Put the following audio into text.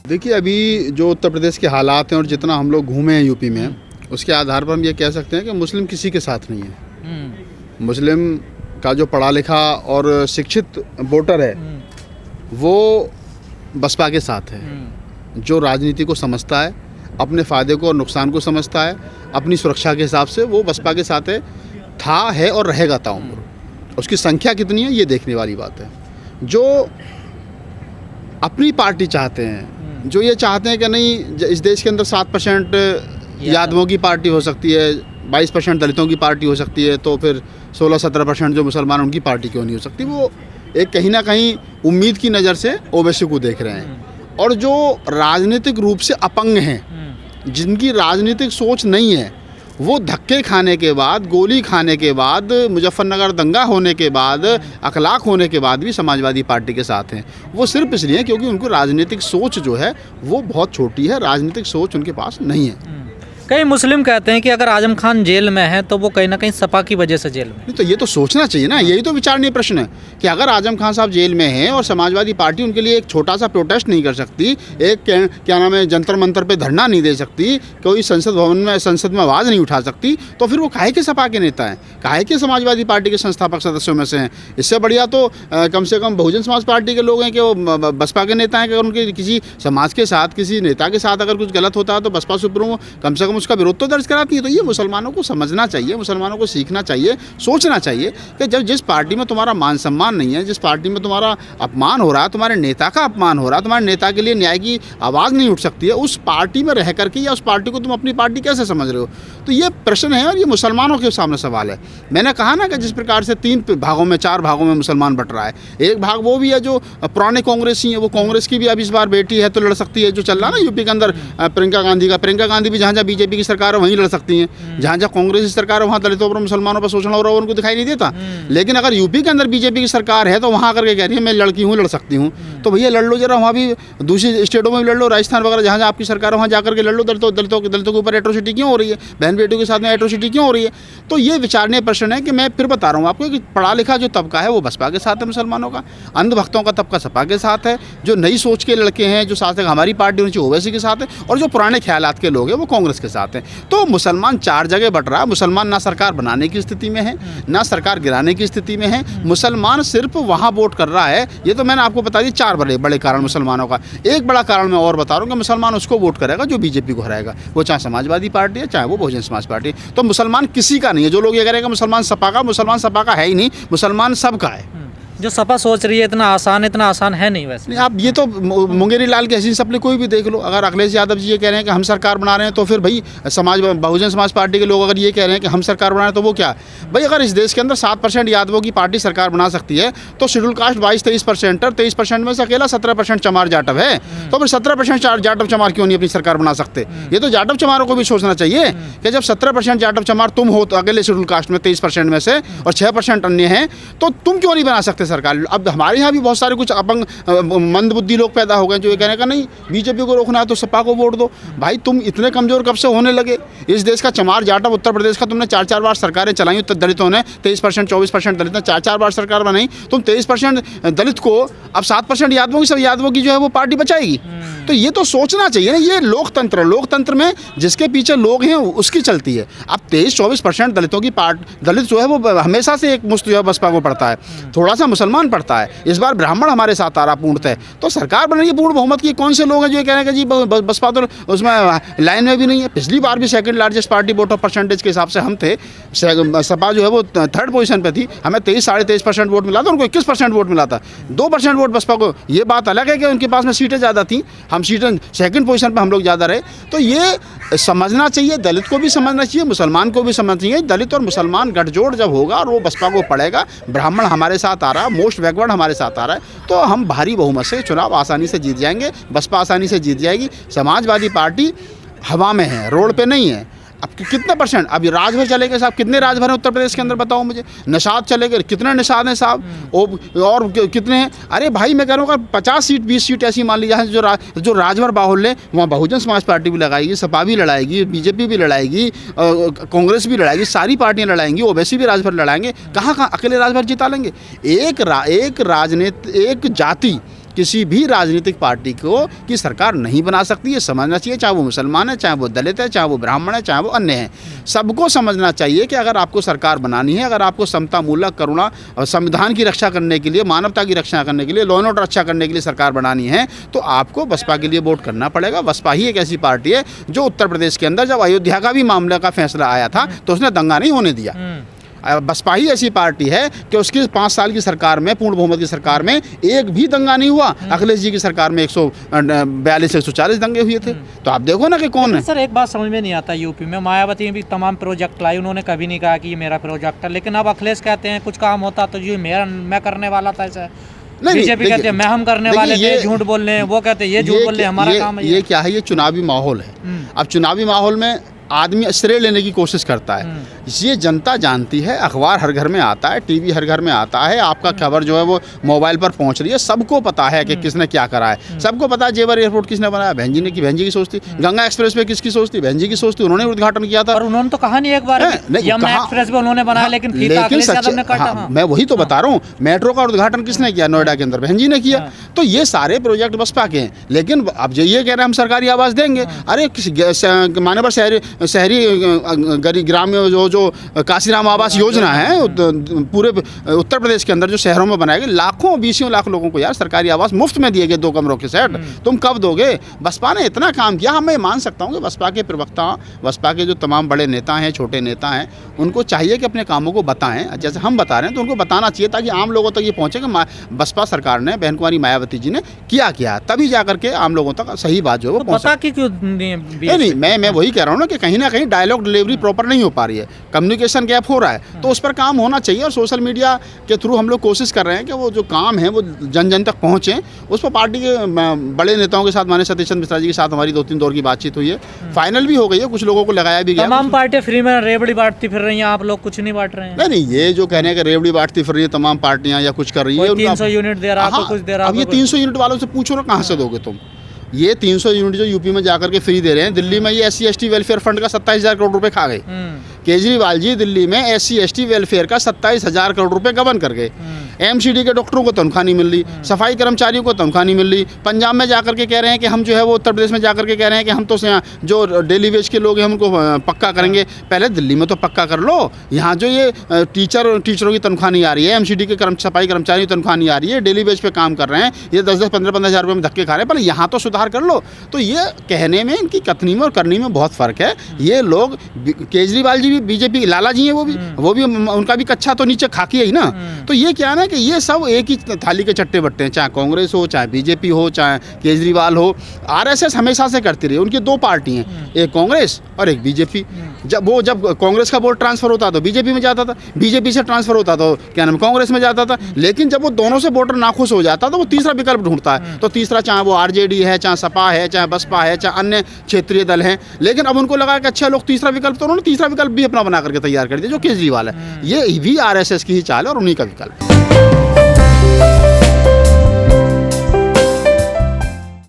देखिए, अभी जो उत्तर प्रदेश के हालात हैं और जितना हम लोग घूमे हैं यूपी में, उसके आधार पर हम ये कह सकते हैं कि मुस्लिम किसी के साथ नहीं है। मुस्लिम का जो पढ़ा लिखा और शिक्षित वोटर है वो बसपा के साथ है। जो राजनीति को समझता है, अपने फ़ायदे को और नुकसान को समझता है, अपनी सुरक्षा के हिसाब से वो बसपा के साथ है, है और रहेगा ताउम्र। उसकी संख्या कितनी है ये देखने वाली बात है। जो अपनी पार्टी चाहते हैं, जो ये चाहते हैं कि नहीं इस देश के अंदर 7% यादवों की पार्टी हो सकती है, 22% दलितों की पार्टी हो सकती है, तो फिर 16-17% जो मुसलमान उनकी पार्टी क्यों नहीं हो सकती। वो एक कहीं ना कहीं उम्मीद की नज़र से ओवैसी को देख रहे हैं। और जो राजनीतिक रूप से अपंग हैं, जिनकी राजनीतिक सोच नहीं है, वो धक्के खाने के बाद, गोली खाने के बाद, मुजफ्फरनगर दंगा होने के बाद, अखलाक होने के बाद भी समाजवादी पार्टी के साथ हैं। वो सिर्फ इसलिए क्योंकि उनको राजनीतिक सोच जो है वो बहुत छोटी है, राजनीतिक सोच उनके पास नहीं है। कई मुस्लिम कहते हैं कि अगर आजम खान जेल में है तो वो कहीं ना कहीं सपा की वजह से जेल में। नहीं तो ये तो सोचना चाहिए ना, यही तो विचारणीय प्रश्न है कि अगर आजम खान साहब जेल में हैं और समाजवादी पार्टी उनके लिए एक छोटा सा प्रोटेस्ट नहीं कर सकती, एक क्या नाम है जंतर मंतर पे धरना नहीं दे सकती, कोई संसद में आवाज़ नहीं उठा सकती, तो फिर वो काहे के सपा के नेता हैं, काहे के समाजवादी पार्टी के संस्थापक सदस्यों में से हैं। इससे बढ़िया तो कम से कम बहुजन समाज पार्टी के लोग हैं कि वो बसपा के नेता हैं कि अगर उनके किसी समाज के साथ, किसी नेता के साथ अगर कुछ गलत होता है तो बसपा सुप्रीमो कम से कम उसका विरोध तो दर्ज कराती है। तो ये मुसलमानों को समझना चाहिए, मुसलमानों को सीखना चाहिए, सोचना चाहिए कि जब जिस पार्टी में तुम्हारा मान सम्मान नहीं है, जिस पार्टी में तुम्हारा अपमान हो रहा है, तुम्हारे नेता का अपमान हो रहा है, तुम्हारे नेता के लिए न्याय की आवाज़ नहीं उठ सकती है, उस पार्टी में रह करके या उस पार्टी को तुम अपनी पार्टी कैसे समझ रहे हो। तो ये प्रश्न है और ये मुसलमानों के सामने सवाल है। मैंने कहा ना कि जिस प्रकार से 3 भागों में, 4 भागों में मुसलमान बट रहा है, एक भाग वो भी है जो पुराने कांग्रेसी है, वो कांग्रेस की भी अब इस बार बेटी है तो लड़ सकती है, जो चल रहा है ना यूपी के अंदर प्रियंका गांधी भी जहाँ जहाँ बीजेपी की सरकार है वहीं लड़ सकती हैं, जहाँ जहाँ कांग्रेस की सरकार है वहाँ दलितों पर, मुसलमानों पर शोषण हो रहा है उनको दिखाई नहीं देता। लेकिन अगर यूपी के अंदर बीजेपी की सरकार है तो वहाँ करके कह रही है मैं लड़की हूँ, लड़ सकती हूँ, तो भैया लड़ लो जरा, वहाँ भी दूसरी स्टेटों में भी लड़ लो, राजस्थान वगैरह जहाँ जहाँ आपकी सरकार है वहाँ जाकर के लड़ लो। दलितों के ऊपर एट्रोसिटी क्यों हो रही है, बहन बेटियों के साथ में एट्रोसिटी क्यों हो रही है। तो ये विचारणीय प्रश्न है कि मैं फिर बता रहा हूँ आपको कि पढ़ा लिखा जो तबका है वो बसपा के साथ है, मुसलमानों का अंधभक्तों का तबका सपा के साथ है, जो नई सोच के लड़के हैं, जो साथ हमारी पार्टी होनी चाहिए ओवैसी के साथ है, और जो पुराने ख्यालात के लोग हैं वो कांग्रेस के साथ हैं। तो मुसलमान 4 जगह बट रहा है। मुसलमान ना सरकार बनाने की स्थिति में है, ना सरकार गिराने की स्थिति में है। मुसलमान सिर्फ वहाँ वोट कर रहा है। ये तो मैंने आपको बता दी 4 बड़े कारण मुसलमानों का। एक बड़ा कारण मैं और बता रहा हूँ कि मुसलमान उसको वोट करेगा जो बीजेपी को हराएगा, वो चाहे समाजवादी पार्टी है चाहे वो बहुजन समाज पार्टी है। तो मुसलमान किसी का नहीं है। जो लोग ये करेंगे मुसलमान सपा का है ही नहीं, मुसलमान सबका है। जो सपा सोच रही है इतना आसान है नहीं वैसे। नहीं, आप ये तो मुंगेरी लाल के हसीन सपने कोई भी देख लो। अगर अखिलेश यादव जी ये कह रहे हैं कि हम सरकार बना रहे हैं तो फिर भाई बहुजन समाज पार्टी के लोग अगर ये कह रहे हैं कि हम सरकार बना रहे हैं तो वो क्या भाई। अगर इस देश के अंदर 7% यादवों की पार्टी सरकार बना सकती है तो शेड्यूल कास्ट 22-23% और 23% में से अकेला 17% चमार जाटव है, तो फिर 17% जाटव चमार क्यों नहीं अपनी सरकार बना सकते। ये तो जाटव चमारों को भी सोचना चाहिए कि जब 17% जाटव चमार तुम हो तो अकेले शेड्यूल कास्ट में 23% में से और 6% अन्य हैं, तो तुम क्यों नहीं बना सकते सरकार। अब हमारे यहाँ भी बहुत सारे कुछ अपंग मंदबुद्धि लोग पैदा हो गए जो ये कहने का नहीं बीजेपी को रोकना है तो सपा को वोट दो। भाई तुम इतने कमजोर कब से होने लगे। इस देश का चमार जाटव उत्तर प्रदेश का तुमने 4 बार सरकारें चलाई, उत्तर दलितों ने 23% 24% दलित ने 4 बार सरकार बनाई। तुम 23% दलित को अब 7% यादवों की जो है वो पार्टी बचाएगी। तो ये तो सोचना चाहिए ना। ये लोकतंत्र में जिसके पीछे लोग हैं उसकी चलती है। अब 23-24% दलितों की दलित जो है वो हमेशा से एक मुश्त जो है बसपा को पड़ता है, थोड़ा सा मुसलमान पड़ता है। इस बार ब्राह्मण हमारे साथ आ रहा पूर्णतः। तो सरकार बनेगी पूर्ण बहुमत की। कौन से लोग हैं जो ये कह रहे हैं कि जी बसपा तो उसमें लाइन में भी नहीं है। पिछली बार भी second largest party vote of percentage के हिसाब से हम थे। सपा जो है वो 3rd पोजीशन पे थी, हमें 23-23.5% वोट मिला था, उनको 21% वोट मिला था, 2% वोट बसपा को। ये बात अलग है कि उनके पास में सीटें ज़्यादा थी, हम सीटें 2nd पोजीशन पर हम लोग ज़्यादा रहे। तो ये समझना चाहिए, दलित को भी समझना चाहिए, मुसलमान को भी समझना चाहिए। दलित और मुसलमान गठजोड़ जब होगा और वो बसपा को पड़ेगा, ब्राह्मण हमारे साथ आ रहा है, मोस्ट बैकवर्ड हमारे साथ आ रहा है, तो हम भारी बहुमत से चुनाव आसानी से जीत जाएंगे। बसपा आसानी से जीत जाएगी। समाजवादी पार्टी हवा में है, रोड पे नहीं है। अब कितने %? अभी राजभर चलेंगे साहब, कितने राजभर हैं उत्तर प्रदेश के अंदर बताओ मुझे। निषाद चलेंगे, कितने निषाद हैं साहब, और कितने हैं। अरे भाई मैं कह रहा हूँ 50 सीट 20 सीट ऐसी मान लीजिए जो राजभर बाहुल्य, वहाँ बहुजन समाज पार्टी भी लगाएगी, सपा भी लड़ाएगी, बीजेपी भी लड़ाएगी, कांग्रेस भी लड़ाएगी, सारी पार्टियाँ लड़ाएंगी, ओवैसी भी राजभर लड़ाएंगे। कहाँ अकेले राजभर जिता लेंगे। एक जाति किसी भी राजनीतिक पार्टी को की सरकार नहीं बना सकती है, समझना चाहिए। चाहे वो मुसलमान है, चाहे वो दलित है, चाहे वो ब्राह्मण है, चाहे वो अन्य है, सबको समझना चाहिए कि अगर आपको सरकार बनानी है, अगर आपको समतामूलक, करुणा और संविधान की रक्षा करने के लिए, मानवता की रक्षा करने के लिए, लॉ एंड ऑर्डर रक्षा करने के लिए सरकार बनानी है, तो आपको बसपा के लिए वोट करना पड़ेगा। बसपा ही एक ऐसी पार्टी है जो उत्तर प्रदेश के अंदर जब अयोध्या का भी मामले का फैसला आया था तो उसने दंगा नहीं होने दिया। बसपा ही ऐसी पार्टी है कि उसकी 5 साल की सरकार में, पूर्ण बहुमत की सरकार में एक भी दंगा नहीं हुआ। अखिलेश जी की सरकार में 142 140 दंगे हुए थे। तो आप देखो ना कि कौन है। सर एक बात समझ में नहीं आता, यूपी में मायावती ने भी तमाम प्रोजेक्ट लाई, उन्होंने कभी नहीं कहा कि ये मेरा प्रोजेक्ट है, लेकिन अब अखिलेश कहते हैं कुछ काम होता तो ये मैं करने वाला था। ऐसा बीजेपी कहते हैं मैं हम करने वाले थे, झूठ बोल रहे हैं, वो कहते हैं ये झूठ बोल रहे हैं, हमारा काम है। ये क्या है, ये चुनावी माहौल है। अब चुनावी माहौल में आदमी श्रेय लेने की कोशिश करता है। ये जनता जानती है, अखबार हर घर में आता है, टीवी हर घर में आता है, आपका खबर जो है वो मोबाइल पर पहुंच रही है, सबको पता है कि किसने क्या करा है। सबको पता है जेवर एयरपोर्ट किसने बनाया, बहन जी ने की, बहन जी की सोचती। गंगा एक्सप्रेस वे किसकी सोचती, बहन जी की सोचती, उन्होंने उद्घाटन किया था। और उन्होंने तो कहा नहीं एक बार यमुना एक्सप्रेस वे उन्होंने बनाया, लेकिन मैं वही तो बता रहा हूँ, मेट्रो का उद्घाटन किसने किया, नोएडा के अंदर बहन जी ने किया। तो ये सारे प्रोजेक्ट बसपा के हैं। लेकिन अब ये कह रहे हैं हम सरकारी आवास देंगे। अरे मान्यवर शहरी ग्रामीण जो काशीराम आवास योजना है, पूरे उत्तर प्रदेश के अंदर जो शहरों में बनाए गए, लाखों 20 लाख लोगों को यार सरकारी आवास मुफ्त में दिए गए, 2 कमरों के सेट। तुम कब दोगे? बसपा ने इतना काम किया। हाँ, मैं मान सकता हूँ कि बसपा के प्रवक्ता, बसपा के जो तमाम बड़े नेता हैं, छोटे नेता हैं, उनको चाहिए कि अपने कामों को बताएं। जैसे हम बता रहे हैं तो उनको बताना चाहिए, ताकि आम लोगों तक ये पहुँचे कि बसपा सरकार ने, बहन कुमारी मायावती जी ने किया, तभी जा करके आम लोगों तक सही बात जो है वो नहीं। मैं वही कह रहा हूँ ना कि कहीं ना कहीं डायलॉग डिलीवरी प्रॉपर नहीं हो पा रही है, कम्युनिकेशन गैप हो रहा है, तो उस पर काम होना चाहिए। और सोशल मीडिया के थ्रू हम लोग कोशिश कर रहे हैं कि वो जो काम है वो जन जन तक पहुँचे। उस पर पार्टी के बड़े नेताओं के साथ, माननीय सतीश चंद्र मिश्रा जी के साथ हमारी 2-3 दौर की बातचीत हुई है, फाइनल भी हो गई है, कुछ लोगों को लगाया भी गया। तमाम पार्टियां फ्री में रेवड़ी बांटती फिर रही हैं, आप लोग कुछ नहीं बांट रहे हैं? नहीं, ये जो कहने का रेवड़ी बांटती फिर रही है तमाम पार्टियां या कुछ कर रही है, 300 यूनिट दे रहा है, कुछ दे रहा है। अब ये 300 यूनिट वालों से पूछो ना, कहाँ से दोगे तुम? ये 300 यूनिट जो यूपी में जाकर के फ्री दे रहे हैं, दिल्ली में ये SC ST वेलफेयर फंड का 27,000 करोड़ रुपए खा गए। केजरीवाल जी दिल्ली में SC ST वेलफेयर का 27,000 करोड़ रुपए गबन कर गए। MCD के डॉक्टरों को तनख्वाह नहीं मिल रही, सफाई कर्मचारियों को तनख्वाह नहीं मिल रही। पंजाब में जाकर के कह रहे हैं कि हम जो है वो, उत्तर प्रदेश में जाकर के कह रहे हैं कि हम तो जो डेली वेज के लोग हैं उनको पक्का करेंगे। पहले दिल्ली में तो पक्का कर लो। यहाँ जो ये टीचरों की तनख्वाह नहीं आ रही है, MCD के सफाई कर्मचारियों की तनख्वाह नहीं आ रही है, डेली वेज पे काम कर रहे हैं, ये 10-10 15-15 हज़ार रुपये में धक्के खा रहे हैं। पहले यहाँ तो सुधार कर लो। तो ये कहने में, इनकी कथनी में और करनी में बहुत फ़र्क है। ये लोग, केजरीवाल जी भी बीजेपी, लाला जी हैं वो भी उनका भी कच्चा तो नीचे खाकी है ही ना। तो ये क्या है ना कि ये सब एक ही थाली के चट्टे बट्टे हैं, चाहे कांग्रेस हो, चाहे बीजेपी हो, चाहे केजरीवाल हो। RSS हमेशा से करती रही, उनकी 2 पार्टी हैं, एक कांग्रेस और एक बीजेपी। जब कांग्रेस का वोट ट्रांसफर होता तो बीजेपी में जाता था, बीजेपी से ट्रांसफर होता तो क्या नाम कांग्रेस में जाता था। लेकिन जब वो दोनों से वोटर नाखुश हो जाता तो वो तीसरा विकल्प ढूंढता है। तो तीसरा, चाहे वो RJD है, चाहे सपा है, चाहे बसपा है, चाहे अन्य क्षेत्रीय दल हैं। लेकिन अब उनको लगा कि अच्छा लोग तीसरा विकल्प, तो उन्होंने तीसरा विकल्प भी अपना बना करके तैयार कर दिया, जो केजरीवाल है। ये भी RSS की ही चाल है और उन्हीं का विकल्प है।